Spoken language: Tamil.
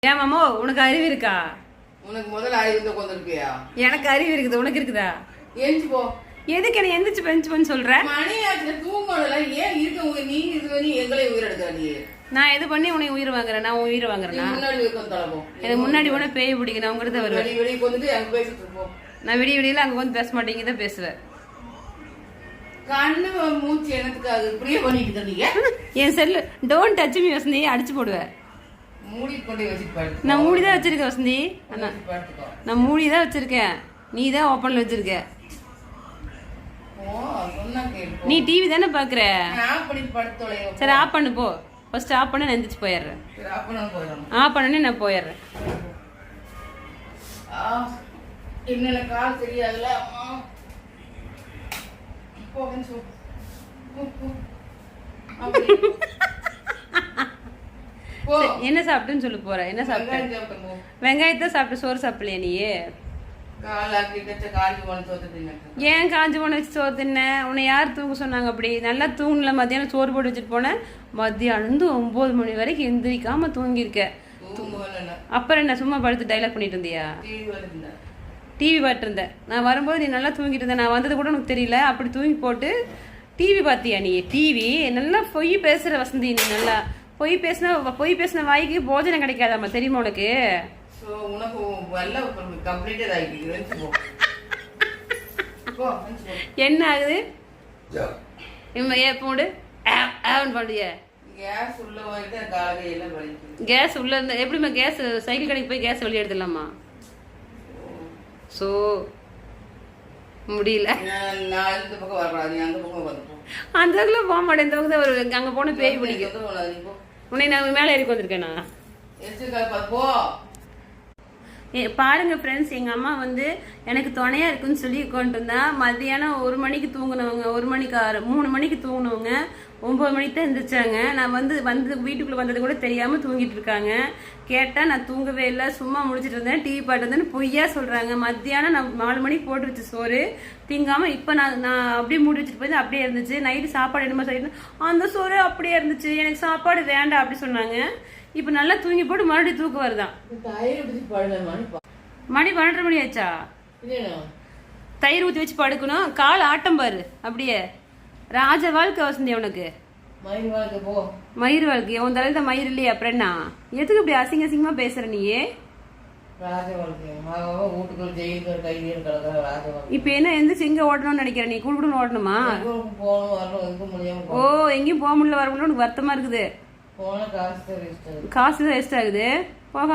ஏன் மாமா உனக்கு அறிவு இருக்கா? உனக்கு முதல்ல அறிவு கொண்டிருக்கியா? எனக்கு அறிவு இருக்குது, உனக்கு இருக்குதா? எந்திச்சு போ. எதுக்கு என்ன எந்திரிச்சு பெஞ்சுன்னு சொல்ற? மணி ஆச்சுல தூங்கல. ஏன் இருக்க நீ இது பண்ணி எங்களை உயிரெடுக்க நீ? நான் எது பண்ணி உன்னை உயிர் வாங்குறேன்? நான் உயிர் வாங்குறேன்னா முன்னாடி வைக்கும் தலப்போம். எனக்கு முன்னாடி கூட பேய் பிடிக்கும். நான் உங்ககிட்ட வருவேன். வெளியே கொண்டு அங்க பேசிட்டு இருப்போம். நான் விடிய அங்க வந்து பேச மாட்டேங்குதான் பேசுவேன். கண்ணு மூச்சு எனத்துக்காக இப்படியே பண்ணிட்டு இருந்தீங்க. என் செல்லு டோன்ட் டச் மீ வசந்தி, அடிச்சு போடுவேன். மூடி கொண்டு வச்சுட்டு நான் மூடிதான் வச்சிருக்கேன் வசந்தி. நான் மூடிதான் வச்சிருக்கேன், நீ தான் ஓப்பன்ல வச்சிருக்க. நீ டிவி தானே பாக்குற? சரி ஆஃப் பண்ணு போ. ஃபர்ஸ்ட் ஆஃப் பண்ண நான் எந்திரிச்சு போயிடுறேன். ஆஃப் பண்ணனே நான் போயிடுறேன். என்னென்ன கால் தெரியாதுல. என்ன சாப்பிட்டுன்னு சொல்லு போற? என்ன சாப்பிட்ட? வெங்காயத்தை சாப்பிட்டு சோறு சாப்பிடலையா நீ? ஏன் காஞ்சி போன வச்சு சோறு தின்ன? உன்னை யார் தூங்க சொன்னாங்க? அப்படி நல்லா தூங்கல. மத்தியானம் சோறு போட்டு வச்சுட்டு போனேன். மத்தியானம் 9 மணி வரைக்கும் எந்திரிக்காம தூங்கிருக்க. அப்புறம் என்ன சும்மா படுத்து டைலாக் பண்ணிட்டு இருந்தியா? டிவி பார்த்து இருந்த. நான் வரும்போது நீ நல்லா தூங்கிட்டு இருந்த. நான் வந்தது கூட உனக்கு தெரியல. அப்படி தூங்கி போட்டு டிவி பார்த்தியா நீ? டிவி நல்லா பொய் பேசுற வசந்தி. நீ நல்லா பொய் பேசின வாய்க்கு போஜனம் கிடைக்காதாம்மா, தெரியுமா உனக்கு? என்ன ஆகுது? போடு கேஸ் உள்ள இருந்தா எப்படிமா? கேஸ் சைக்கிள் கடைக்கு போய் கேஸ் வெளியே எடுத்துடலாமா? சோ முடியல. அந்த பக்கம் போக மாட்டேன். இந்த பக்கம் வருவேன். அங்க போன பேய் பிடிக்கும். உன்னை நான் மேலே ஏறி வந்திருக்கேனா? பாருங்க ஃப்ரெண்ட்ஸ், எங்க அம்மா வந்து எனக்கு துணையா இருக்குன்னு சொல்லி கொண்டு வந்தா. மத்தியானம் 1 மணிக்கு தூங்கினவங்க, 1 மணிக்கு 3 மணிக்கு தூங்கினவங்க 9 மணிக்கு தான் எந்திரிச்சாங்க. நான் வந்து வீட்டுக்குள்ள வந்தது கூட தெரியாம தூங்கிட்டு இருக்காங்க. கேட்டா நான் தூங்கவே இல்லை, சும்மா முடிச்சிட்டு இருந்தேன், டிவி பாட்டு இருந்தேன்னு பொய்யா சொல்றாங்க. மத்தியானம் நான் 4 மணிக்கு போட்டு வச்ச சோறு திங்காம இப்ப நான் அப்படியே மூடி வச்சுட்டு போய் அப்படியே இருந்துச்சு. நைட்டு சாப்பாடு என்னமா சொல்லிட்டு அந்த சோறு அப்படியே இருந்துச்சு. எனக்கு சாப்பாடு வேண்டாம் அப்படி சொன்னாங்க. இப்ப நல்லா தூங்கி போட்டு மறுபடியும் தூக்கம் வருதான். மணி 12:30 மணி ஆச்சா? தயிர் ஊற்றி வச்சு படுக்கணும். கால் ஆட்டம் பாரு அப்படியே. ராஜ வாழ்க்கை வசந்தி உனக்கு. மயிர் வாழ்க்கை உன் தலையில மயிர் இல்லையா? அப்புறம் என்ன? எதுக்கு இப்படி அசிங்க அசிங்கமா பேசுற நீயே? இப்ப என்ன எந்திரிச்சு எங்க ஓடணும்னு நினைக்கிற நீ? குடுக்குன்னு ஓடணுமா? ஓ, எங்கேயும் போக முடியல, வர முடியல, உனக்கு வருத்தமா இருக்குது. காசு தான் வேஸ்ட் ஆகுது. போக